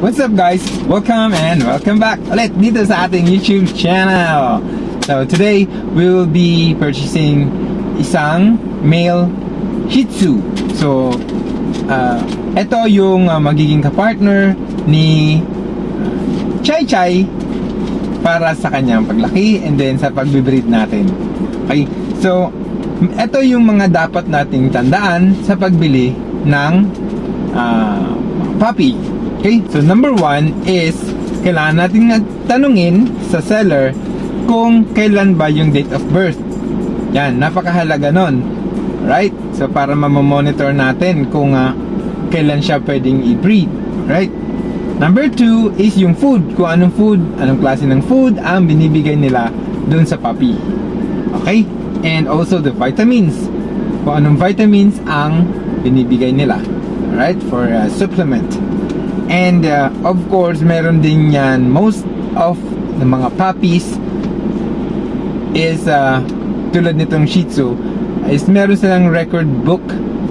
What's up guys? Welcome and welcome back ulit dito sa ating YouTube channel. So today we will be purchasing isang male Shih Tzu. So ito yung magiging kapartner ni Chai Chai para sa kanyang paglaki and then sa pagbibreed natin. Okay, so ito yung mga dapat nating tandaan sa pagbili ng puppy. Okay, so number 1 is kailangan nating tanungin sa seller kung kailan ba yung date of birth. Yan, napakahalaga nun. Right? So para mamamonitor natin kung kailan siya pwedeng i-breed. Right? Number 2 is yung food. Kung anong food, anong klase ng food ang binibigay nila dun sa puppy. Okay? And also the vitamins. Kung anong vitamins ang binibigay nila. Right? For supplement. And of course, meron din yan. Most of the mga puppies is tulad nitong Shih Tzu is meron silang record book,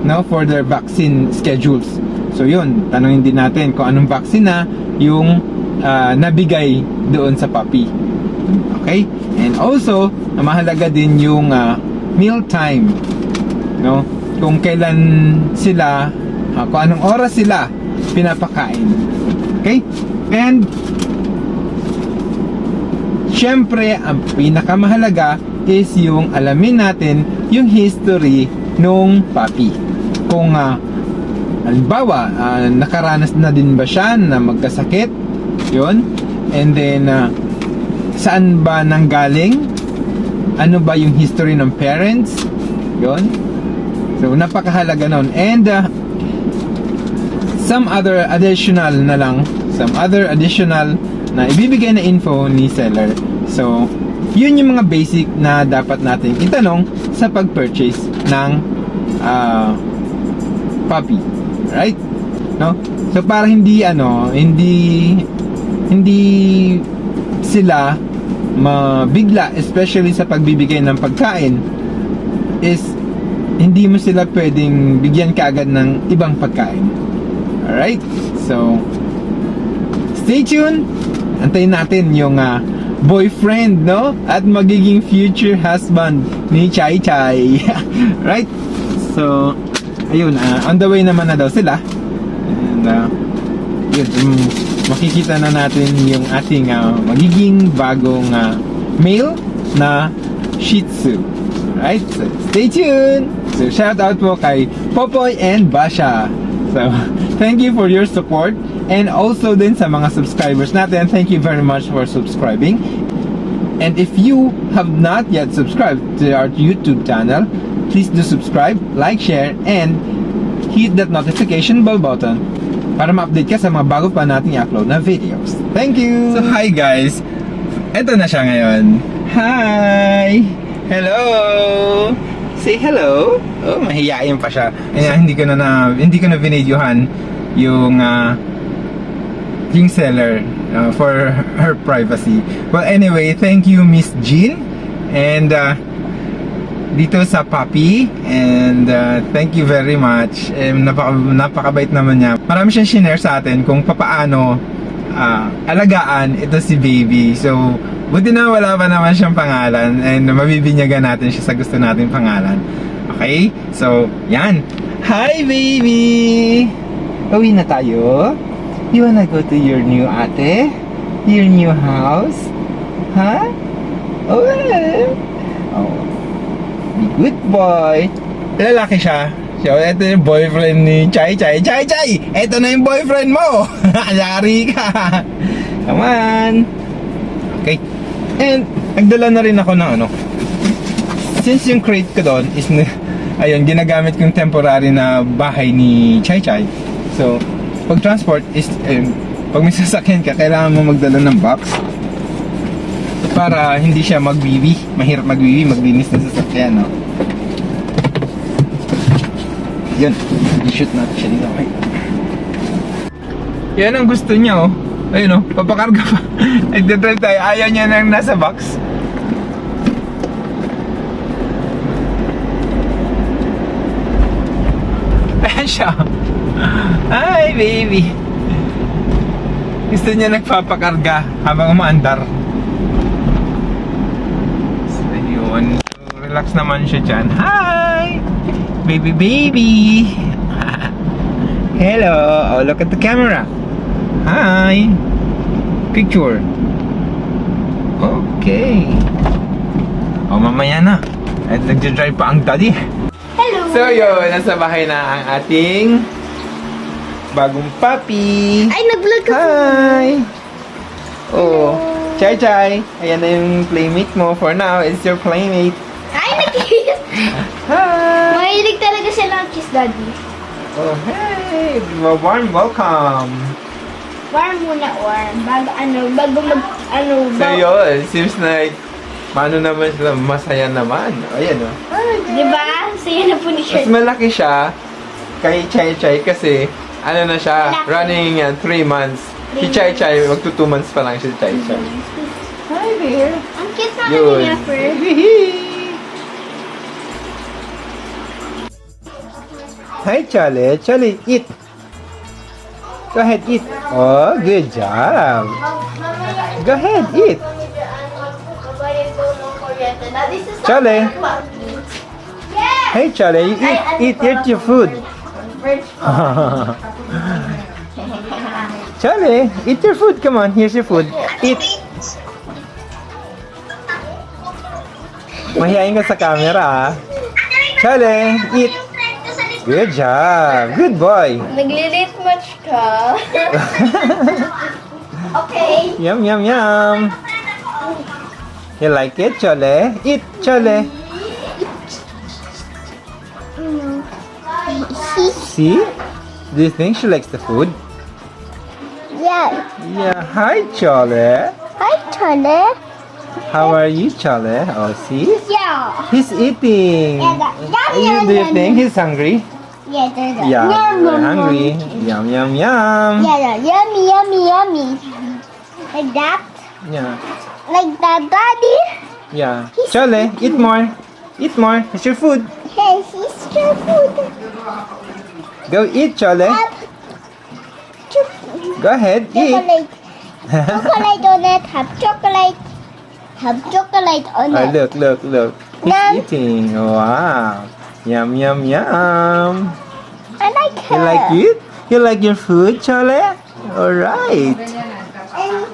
no, for their vaccine schedules. So yun, tanongin din natin kung anong vaccine na yung nabigay doon sa puppy. Okay? And also, mahalaga din yung meal time, no? Kung kailan sila, kung anong oras sila pinapakain. Okay? And syempre, ang pinakamahalaga is yung alamin natin yung history nung puppy. Kung halimbawa, nakaranas na din ba siya na magkasakit? Yun. And then, saan ba nanggaling? Ano ba yung history ng parents? Yun. So, napakahalaga nun. And, some other additional na ibibigay na info ni seller. So, yun yung mga basic na dapat nating itanong sa pag-purchase ng puppy. Right? No? So, para hindi sila mabigla, especially sa pagbibigay ng pagkain, is hindi mo sila pwedeng bigyan kaagad ng ibang pagkain. Alright, so stay tuned. Antayin natin yung boyfriend, no? At magiging future husband ni Chai Chai. Right? So, ayun, on the way naman na daw sila. And yun, makikita na natin yung ating magiging bagong male na Shih Tzu. Right? So, stay tuned. So, shout out po kay Popoy and Basha. So, thank you for your support, and also din sa mga subscribers natin, thank you very much for subscribing. And if you have not yet subscribed to our YouTube channel, please do subscribe, like, share, and hit that notification bell button para ma-update ka sa mga bago pa nating i-upload na videos. Thank you! So, hi guys! Eto na siya ngayon. Hi! Hello! Say hello. Oh, mahiyain pa siya. Hindi ko na binidyohan yung seller for her privacy. Well, anyway, thank you Miss Jean and dito sa puppy, and thank you very much. Napakabait naman niya. Marami siyang shinare sa atin kung papaano alagaan ito si baby. So, buti na wala pa naman siyang pangalan and mabibinyagan natin siya sa gusto nating pangalan. Okay? So, yan. Hi, baby! Uwi na tayo? You wanna go to your new ate? Your new house? Huh? Oh, be good boy. Lalaki siya. So, ito yung boyfriend ni Chai Chai. Chai Chai! Ito na yung boyfriend mo! Yari ka! Come on! Okay. And, nagdala na rin ako ng since yung crate ko doon is, ayun, ginagamit kong temporary na bahay ni Chai Chai. So, pag transport is, pag may sasakyan ka, kailangan mo magdala ng box para hindi siya magbibi. Mahirap magbibi, maglinis ng sasakyan, no? Yun, i-shoot natin siya dito. Okay. Yan ang gusto niya, oh. Ayun, oh, papakarga pa. Nagdadrive tayo, ayaw niya nang nasa box. Ayan siya. Hi, baby. Gusto niya nagpapakarga habang umaandar. So, yun. So, relax naman siya dyan. Hi! Baby, baby! Hello! Oh, look at the camera. Hi! Picture. Okay. Oh, mamaya na. At nagja-drive pa ang daddy. Hello! So, yun. Nasa bahay na ang ating bagong puppy. Ay, nag-vlog ka. Hi! Oh, Chai Chai. Ayan na yung playmate mo. For now, it's your playmate. Ay, nag-kiss! Hi! Mahilig talaga siya ng kiss, Daddy. Oh, hey! Warm welcome. Warm muna, warm. Bago So, yun. Seems like, paano naman sila masaya naman. Ayan, oh. Di ba? Saya na po ni Mas Shirt. malaki siya kay Chai Chai kasi, ano na siya, Malaki. running 3 months. Si 3 Chai Chai, magto 2 months pa lang si Chai Chai. Hi there. Ang cute na Yun. niya, Fer. Hi, Charlie. Charlie, eat. Go ahead, eat. Oh, good job. Go ahead, eat. Charlie. Hey, Charlie, you eat your food. Charlie, eat your food. Come on, here's your food. Eat. Mahihain ka sa camera, ah. Charlie, eat. Good job. Good boy. Nagli-late match ka. Okay. Yum, yum, yum. You like it, Chole? Eat, Chole. See? Do you think she likes the food? Yeah. Yeah. Hi, Chole. Hi, Charlie. How are you, Chole? Oh, see? Yeah. He's eating. Do you think he's hungry? Yeah, there's Yeah, very hungry. Yum, yum, yum. Yeah, yummy, yummy, yummy. Like that? Yeah. Like that, Daddy? Yeah. Chole, eat more. Eat more. It's your food. Hey, he's your food. Go eat, Chole. Go ahead, eat. Chocolate. Chocolate on it. Have chocolate. Have chocolate on Oh, it. look. He's Yum. eating. Wow. Yum, yum, yum. I like her. You like it? You like your food, Chole? Alright. And